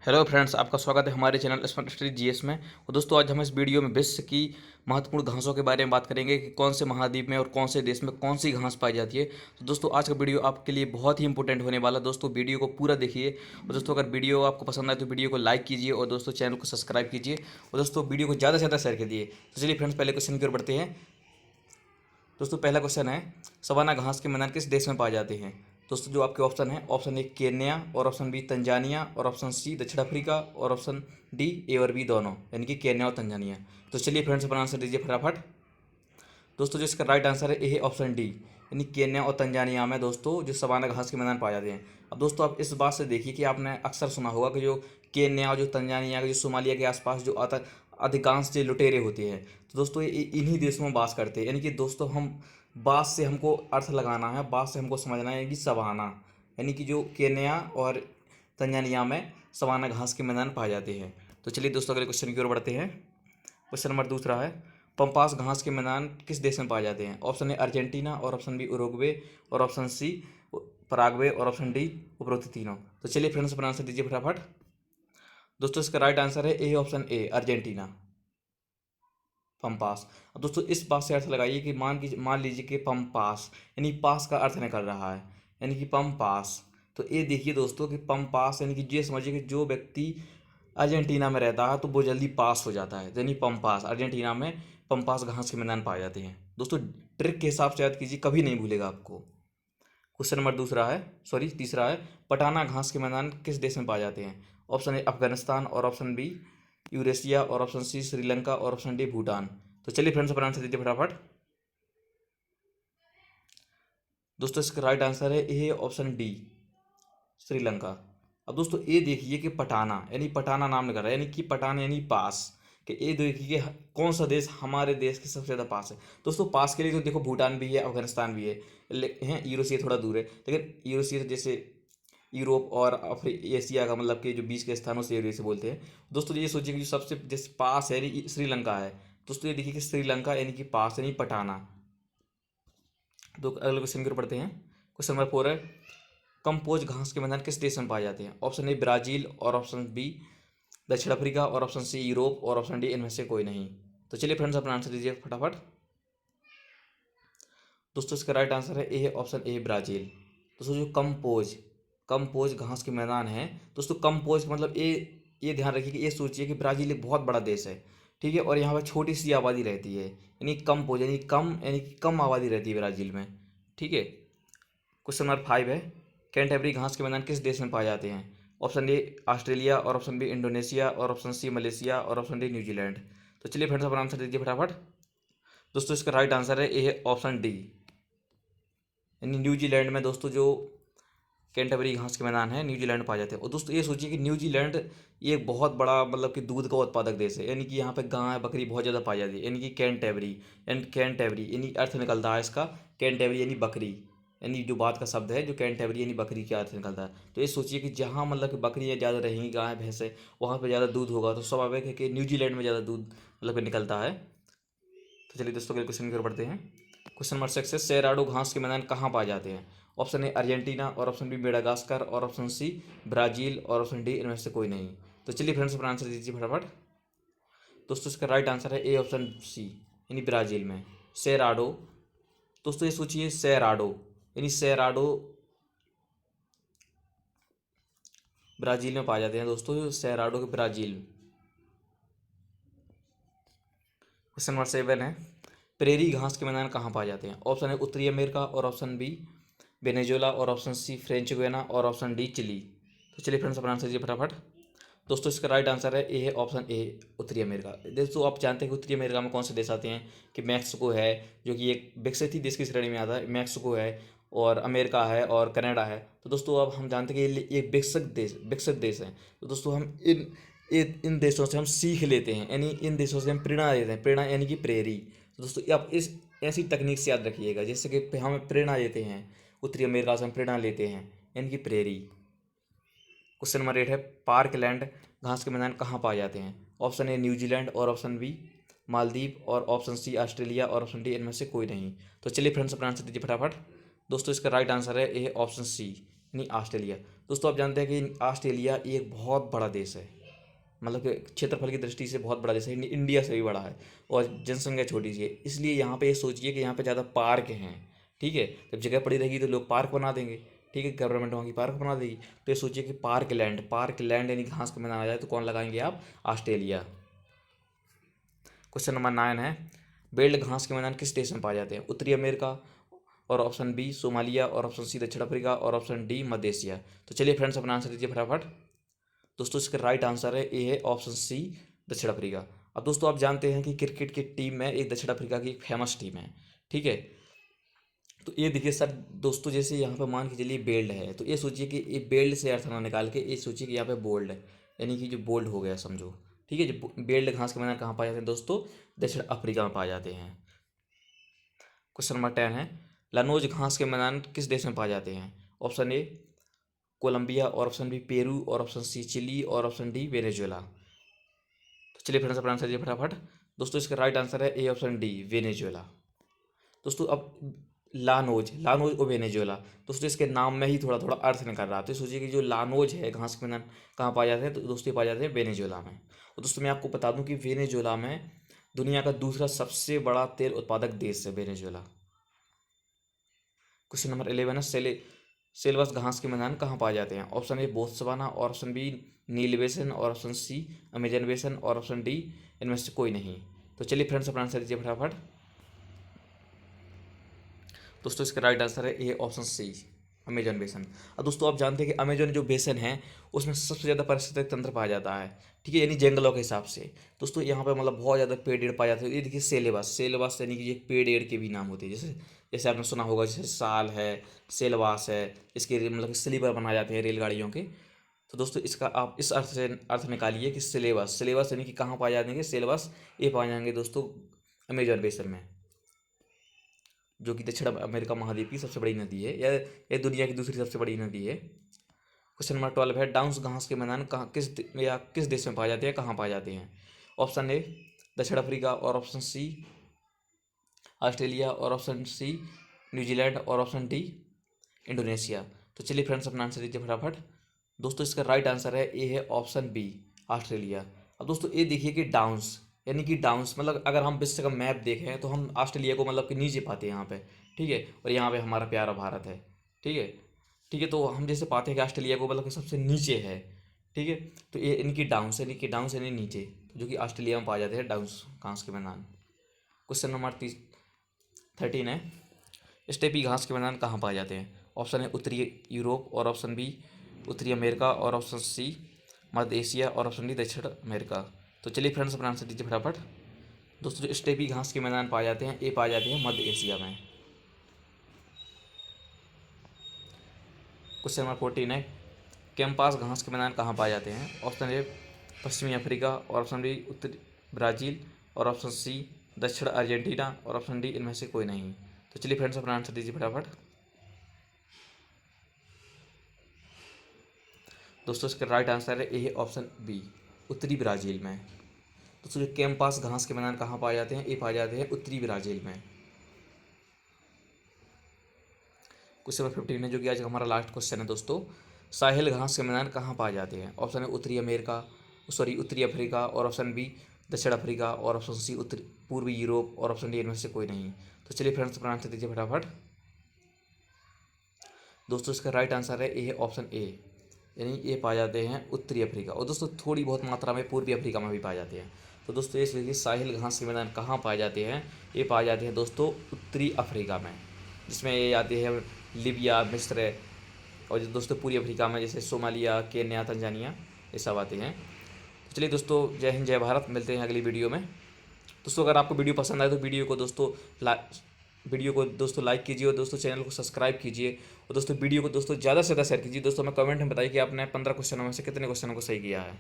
Hello friends, आपका स्वागत है हमारे चैनल स्मार्ट स्टडी जीएस में। और दोस्तों, आज हम इस वीडियो में विश्व की महत्वपूर्ण घासों के बारे में बात करेंगे कि कौन से महाद्वीप में और कौन से देश में कौन सी घास पाई जाती है। तो दोस्तों, आज का वीडियो आपके लिए बहुत ही इंपॉर्टेंट होने वाला है। दोस्तों, वीडियो को पूरा देखिए। और दोस्तों, अगर वीडियो आपको पसंद आए तो वीडियो को लाइक कीजिए और दोस्तों चैनल को सब्सक्राइब कीजिए। और दोस्तों, वीडियो को ज़्यादा से ज़्यादा शेयर कीजिए। तो चलिए फ्रेंड्स, पहले क्वेश्चन की ओर बढ़ते हैं। दोस्तों, पहला क्वेश्चन है, सवाना घास के मैदान किस देश में पाए जाते हैं। दोस्तों, जो आपके ऑप्शन है, ऑप्शन ए केन्या और ऑप्शन बी तंजानिया और ऑप्शन सी दक्षिण अफ्रीका और ऑप्शन डी ए और बी दोनों, यानी कि केन्या और तंजानिया। तो चलिए फ्रेंड्स, अपना आंसर दीजिए फटाफट। दोस्तों, जो इसका राइट आंसर है ए है ऑप्शन डी, यानी केन्या और तंजानिया में दोस्तों जो सवाना घास के मैदान पाए जाते हैं। अब दोस्तों, आप इस बात से देखिए कि आपने अक्सर सुना होगा कि जो केन्या और जो तंजानिया जो सोमालिया के आसपास जो अधिकांश जो लुटेरे होते हैं, तो दोस्तों ये इन्हीं देशों में वास करते हैं। यानी कि दोस्तों, हम बात से हमको अर्थ लगाना है, बात से हमको समझना है कि सवाना, यानी कि जो केन्या और तंजानिया में सवाना घास के मैदान पाए जाते हैं। तो चलिए दोस्तों, अगले क्वेश्चन की ओर बढ़ते हैं। क्वेश्चन नंबर दूसरा है, पंपास घास के मैदान किस देश में पाए जाते हैं। ऑप्शन ए अर्जेंटीना और ऑप्शन बी उरुग्वे और ऑप्शन सी पराग्वे और ऑप्शन डी उपरोक्त तीनों। तो चलिए फ्रेंड्स, अपना आंसर दीजिए फटाफट। दोस्तों, इसका राइट आंसर है A option A Argentina, pampas. अब दोस्तों, इस बात से अर्थ लगाइए कि मान लीजिए कि पंपास यानी पास का अर्थ निकल रहा है, यानी कि पंपास। तो ये देखिए दोस्तों कि पंपास यानी कि ये समझिए कि जो व्यक्ति अर्जेंटीना में रहता है तो वो जल्दी पास हो जाता है, यानी पंपास। अर्जेंटीना में पंपास घास के मैदान पाए जाते हैं। दोस्तों, ट्रिक के हिसाब से याद कीजिए, कभी नहीं भूलेगा आपको। क्वेश्चन नंबर तीसरा है, पटाना घास के मैदान किस देश में पाए जाते हैं। ऑप्शन ए अफगानिस्तान और ऑप्शन बी यूरेशिया और ऑप्शन सी श्रीलंका और ऑप्शन डी भूटान। तो चलिए फ्रेंड्स, अपना आंसर दीजिए फटाफट। दोस्तों, इसका राइट आंसर है ए ऑप्शन डी श्रीलंका। अब दोस्तों, ये देखिए कि पटाना यानी पटाना नाम निकल रहा है, यानी कि पटाना यानी पास, कि ये देखिए कि कौन सा देश हमारे देश के सबसे ज़्यादा पास है। दोस्तों, पास के लिए तो देखो भूटान भी है, अफगानिस्तान भी है, हैं यूरोसिया थोड़ा दूर है, लेकिन यूरोसिया जैसे यूरोप और एशिया का मतलब कि जो बीच के स्थानों से एरिया से बोलते हैं। दोस्तों, ये सोचिए कि जो सबसे जैसे पास है यानी श्रीलंका है। दोस्तों, ये देखिए कि श्रीलंका यानी कि पास यानी पटाना। तो अगले क्वेश्चन की ओर पढ़ते हैं। क्वेश्चन नंबर 4 है, कंपोज घास के मैदान किस देश में पाए जाते हैं। ऑप्शन ए ब्राजील और ऑप्शन बी दक्षिण अफ्रीका और ऑप्शन सी यूरोप और ऑप्शन डी इनमें से कोई नहीं। तो चलिए फ्रेंड्स, अपना आंसर दीजिए फटाफट। दोस्तों, इसका राइट आंसर है ए ऑप्शन ए ब्राज़ील। दोस्तों, जो कंपोज घास के मैदान है, दोस्तों कंपोज मतलब ये ध्यान रखिए कि ये सोचिए कि ब्राज़ील एक बहुत बड़ा देश है, ठीक है, और यहाँ पर छोटी सी आबादी रहती है, यानी कंपोज यानी कि कम आबादी रहती है ब्राज़ील में, ठीक है। क्वेश्चन नंबर 5 है, कैंटरबरी घास के मैदान किस देश में पाए जाते हैं। ऑप्शन ए ऑस्ट्रेलिया और ऑप्शन बी इंडोनेशिया और ऑप्शन सी मलेशिया और ऑप्शन डी न्यूजीलैंड। तो चलिए फ्रेंड्स, अपना आंसर दीजिए फटाफट। दोस्तों, इसका राइट आंसर है ए ऑप्शन डी, यानी न्यूजीलैंड में दोस्तों जो कैंटरबरी घास के मैदान है न्यूजीलैंड पाए जाते हैं। और दोस्तों, ये सोचिए कि न्यूजीलैंड ये एक बहुत बड़ा मतलब कि दूध का उत्पादक देश है, यानी कि यहाँ पे गाय बकरी बहुत ज़्यादा पाई जाती है, यानी कि कैंटरबरी यानी अर्थ निकलता है इसका, कैंटरबरी यानी बकरी, यानी जो बात का शब्द है जो कैंटरबरी यानी बकरी का अर्थ निकलता है। तो ये सोचिए कि जहाँ मतलब कि बकरियाँ ज़्यादा रहेंगी, गाय भैंस है, वहाँ पर ज़्यादा दूध होगा, तो स्वाभाविक है कि न्यूजीलैंड में ज़्यादा दूध मतलब कि निकलता है। तो चलिए दोस्तों, अगले क्वेश्चन की ओर बढ़ते हैं। क्वेश्चन नंबर 6 है, सेराडो घास के मैदान कहाँ पाए जाते हैं। ऑप्शन ए अर्जेंटीना और ऑप्शन बी मेडागास्कर और ऑप्शन सी ब्राजील और ऑप्शन डी इनमें से कोई नहीं। तो चलिए फ्रेंड्स, अपना आंसर दीजिए फटाफट। दोस्तों, इसका राइट आंसर है ए ऑप्शन सी, यानी ब्राजील में सेराडो। दोस्तों, ये सोचिए सेराडो यानी सेराडो ब्राजील में पाए जाते हैं। दोस्तों, सेराडो के ब्राजील। क्वेश्चन नंबर 7 है, प्रेरी घास के मैदान कहाँ पाए जाते हैं। ऑप्शन है उत्तरी अमेरिका और ऑप्शन बी वेनेजुएला और ऑप्शन सी फ्रेंच गुयाना और ऑप्शन डी चिली। तो चलिए फ्रेंड्स, अपना आंसर दीजिए फटाफट। दोस्तों, इसका राइट आंसर है ए ऑप्शन ए उत्तरी अमेरिका। दोस्तों, आप जानते हैं कि उत्तरी अमेरिका में कौन से देश आते हैं, कि मैक्सिको है, जो कि एक विकसित ही देश की श्रेणी में आता है, मैक्सिको है और अमेरिका है और कनाडा है। तो दोस्तों, अब हम जानते हैं कि ये विकसित देश हैं। तो दोस्तों, हम इन देशों से हम सीख लेते हैं, यानी इन देशों से हम प्रेरणा लेते हैं, प्रेरणा यानी कि प्रेरी। तो दोस्तों, ये आप इस ऐसी तकनीक से याद रखिएगा, जैसे कि हमें प्रेरणा लेते हैं, उत्तरी अमेरिका से हम प्रेरणा लेते हैं, यानी कि प्रेरी। क्वेश्चन नंबर 8 है, पार्कलैंड घास के मैदान कहाँ पाए जाते हैं। ऑप्शन ए न्यूजीलैंड और ऑप्शन बी मालदीव और ऑप्शन सी ऑस्ट्रेलिया और ऑप्शन डी इनमें से कोई नहीं। तो चलिए फ्रेंड्स, अपना आंसर दीजिए फटाफट। दोस्तों, इसका राइट आंसर है ए ऑप्शन सी, यानी ऑस्ट्रेलिया। दोस्तों आप जानते हैं कि ऑस्ट्रेलिया एक बहुत बड़ा देश है, मतलब कि क्षेत्रफल की दृष्टि से बहुत बड़ा देश है, इंडिया से भी बड़ा है और जनसंख्या छोटी सी है। इसलिए यहाँ पे ये सोचिए कि यहाँ पे ज़्यादा पार्क हैं। ठीक है, जब जगह पड़ी रहेगी तो लोग पार्क बना देंगे। ठीक है, गवर्नमेंट वहाँ की पार्क बना देगी। तो ये सोचिए कि पार्क लैंड यानी घास का मैदान आ जाए तो कौन लगाएंगे आप? ऑस्ट्रेलिया। क्वेश्चन नंबर 9 है, बेल्ट घास के मैदान किस देश में पाए जाते हैं? उत्तरी अमेरिका, और ऑप्शन बी सोमालिया, और ऑप्शन सी दक्षिण अफ्रीका, और ऑप्शन डी मध्य एशिया। तो चलिए फ्रेंड्स अपना आंसर दीजिए फटाफट। दोस्तों इसका राइट आंसर है ए है ऑप्शन सी दक्षिण अफ्रीका। अब दोस्तों आप जानते हैं कि क्रिकेट की टीम में एक दक्षिण अफ्रीका की एक फेमस टीम है। ठीक है, तो ये देखिए सर दोस्तों, जैसे यहाँ पे मान के चलिए बेल्ड है, तो ये सोचिए कि ये बेल्ड से अर्थ ना निकाल के ये सोचिए कि यहाँ पे बोल्ड है, यानी कि जो बोल्ड हो गया समझो। ठीक है, जो बेल्ड घास के मैदान कहाँ पाए जाते हैं दोस्तों? दक्षिण अफ्रीका में पाए जाते हैं। क्वेश्चन नंबर 10 है, लानोज घास के मैदान किस देश में पाए जाते हैं? ऑप्शन ए कोलंबिया, और ऑप्शन बी पेरू, और ऑप्शन सी चिली, और ऑप्शन डी वेनेजुएला। तो चलिए फ्रेंड्स अपना आंसर दीजिए फटाफट। दोस्तों इसका राइट आंसर है ए ऑप्शन डी वेनेजुएला। दोस्तों अब लानोज और वेनेजुएला, दोस्तों इसके नाम में ही थोड़ा थोड़ा अर्थ निकल रहा है। तो सोचिए कि जो लानोज है घास के मैदान कहाँ पाए जाते हैं? तो दोस्तों ये पाए जाते हैं वेनेजुएला में। और दोस्तों मैं आपको बता दूं कि वेनेजुएला में दुनिया का दूसरा सबसे बड़ा तेल उत्पादक देश है वेनेजुएला। क्वेश्चन नंबर 11 है, सेलवास घास के मैदान कहाँ पाए जाते हैं? ऑप्शन ए बोत्सवाना, और ऑप्शन बी नील बेसिन, और ऑप्शन सी अमेजन बेसिन, और ऑप्शन डी इनमें से कोई नहीं। तो चलिए फ्रेंड्स अपना आंसर दीजिए फटाफट। दोस्तों इसका राइट आंसर है ए ऑप्शन सी अमेजन बेसन। अब दोस्तों आप जानते हैं कि अमेजन जो बेसन है उसमें सबसे ज़्यादा पारिस्थितिक तंत्र पाया जाता है। ठीक है, यानी जंगलों के हिसाब से। दोस्तों यहाँ पे मतलब बहुत ज़्यादा पेड़ एड़ पाए जाते हैं। ये देखिए सेलवास यानी कि ये पेड़ एड़ के भी नाम होते हैं। जैसे जैसे आपने सुना होगा, जैसे साल है, सेलवास है, इसके मतलब स्लीपर बनाए जाते हैं रेलगाड़ियों के। तो दोस्तों इसका आप इस अर्थ से अर्थ निकालिए कि सिलेबस यानी कि कहाँ पाए जाएंगे सेलवास? ये पाए जाएंगे दोस्तों अमेजन बेसन में, जो कि दक्षिण अमेरिका महाद्वीप की सबसे बड़ी नदी है, या दुनिया की दूसरी सबसे बड़ी नदी है। क्वेश्चन नंबर 12 है, डाउन्स घास के मैदान कहाँ किस देश में पाए जाते हैं, कहाँ पाए जाते हैं? ऑप्शन ए दक्षिण अफ्रीका, और ऑप्शन सी ऑस्ट्रेलिया, और ऑप्शन सी न्यूजीलैंड, और ऑप्शन डी इंडोनेशिया। तो चलिए फ्रेंड्स अपना आंसर दीजिए फटाफट। दोस्तों इसका राइट आंसर है ए है ऑप्शन बी ऑस्ट्रेलिया। अब दोस्तों ये देखिए कि डाउन्स यानी कि डाउन्स मतलब अगर हम विश्व का मैप देखें तो हम ऑस्ट्रेलिया को मतलब कि नीचे पाते हैं यहाँ पे। ठीक है, और यहाँ पे हमारा प्यारा भारत है। ठीक है, ठीक है, तो हम जैसे पाते हैं कि ऑस्ट्रेलिया को मतलब कि सबसे नीचे है। ठीक है, तो ये इनकी डाउन्स यानी नीचे, जो कि ऑस्ट्रेलिया में पाए जाते हैं डाउन्स घास के मैदान। क्वेश्चन नंबर 13 है, स्टेपी घास के मैदान कहाँ पाए जाते हैं? ऑप्शन है उत्तरी यूरोप, और ऑप्शन बी उत्तरी अमेरिका, और ऑप्शन सी मध्य एशिया, और ऑप्शन डी दक्षिण अमेरिका। तो चलिए फ्रेंड्स अपना आंसर दीजिए फटाफट। दोस्तों जो स्टेपी घास के मैदान पाए जाते हैं ये पाए जाते हैं मध्य एशिया में। क्वेश्चन नंबर 14 है, कैंपास घास के मैदान कहाँ पाए जाते हैं? ऑप्शन ए पश्चिमी अफ्रीका, और ऑप्शन बी उत्तरी ब्राज़ील, और ऑप्शन सी दक्षिण अर्जेंटीना, और ऑप्शन डी इनमें से कोई नहीं। तो चलिए फ्रेंड्स अपना आंसर दीजिए फटाफट। दोस्तों इसका राइट आंसर है ए ऑप्शन बी उत्तरी ब्राज़ील में। दोस्तों जो कैंपास घास के मैदान कहाँ पाए जाते हैं? ये पाए जाते हैं उत्तरी ब्राज़ील में। क्वेश्चन नंबर 15 है, जो कि आज का हमारा लास्ट क्वेश्चन है दोस्तों, साहिल घास के मैदान कहाँ पाए जाते हैं? ऑप्शन है उत्तरी अफ्रीका, और ऑप्शन बी दक्षिण अफ्रीका, और ऑप्शन सी उत्तरी पूर्वी यूरोप, और ऑप्शन डी इनमें से कोई नहीं। तो चलिए फ्रेंड्स अपना आंसर दीजिए फटाफट। दोस्तों इसका राइट आंसर है ए ऑप्शन ए, यानी ये पाए जाते हैं उत्तरी अफ्रीका, और दोस्तों थोड़ी बहुत मात्रा में पूर्वी अफ्रीका में भी पाए जाते हैं। तो दोस्तों ये देखिए साहिल घास के मैदान कहाँ पाए जाते हैं? ये पाए जाते हैं दोस्तों उत्तरी अफ्रीका में, जिसमें ये आते हैं लीबिया, मिस्र, और दोस्तों पूर्वी अफ्रीका में जैसे सोमालिया, केन्या, तंजानिया, ये सब आते हैं। तो चलिए दोस्तों, जय हिंद जय भारत, मिलते हैं अगली वीडियो में। दोस्तों अगर आपको वीडियो पसंद आए तो वीडियो को दोस्तों लाइक कीजिए, और दोस्तों चैनल को सब्सक्राइब कीजिए, और दोस्तों वीडियो को दोस्तों ज़्यादा से ज़्यादा शेयर कीजिए। दोस्तों हमें कमेंट में बताइए कि आपने 15 क्वेश्चनों में से कितने क्वेश्चनों को सही किया है।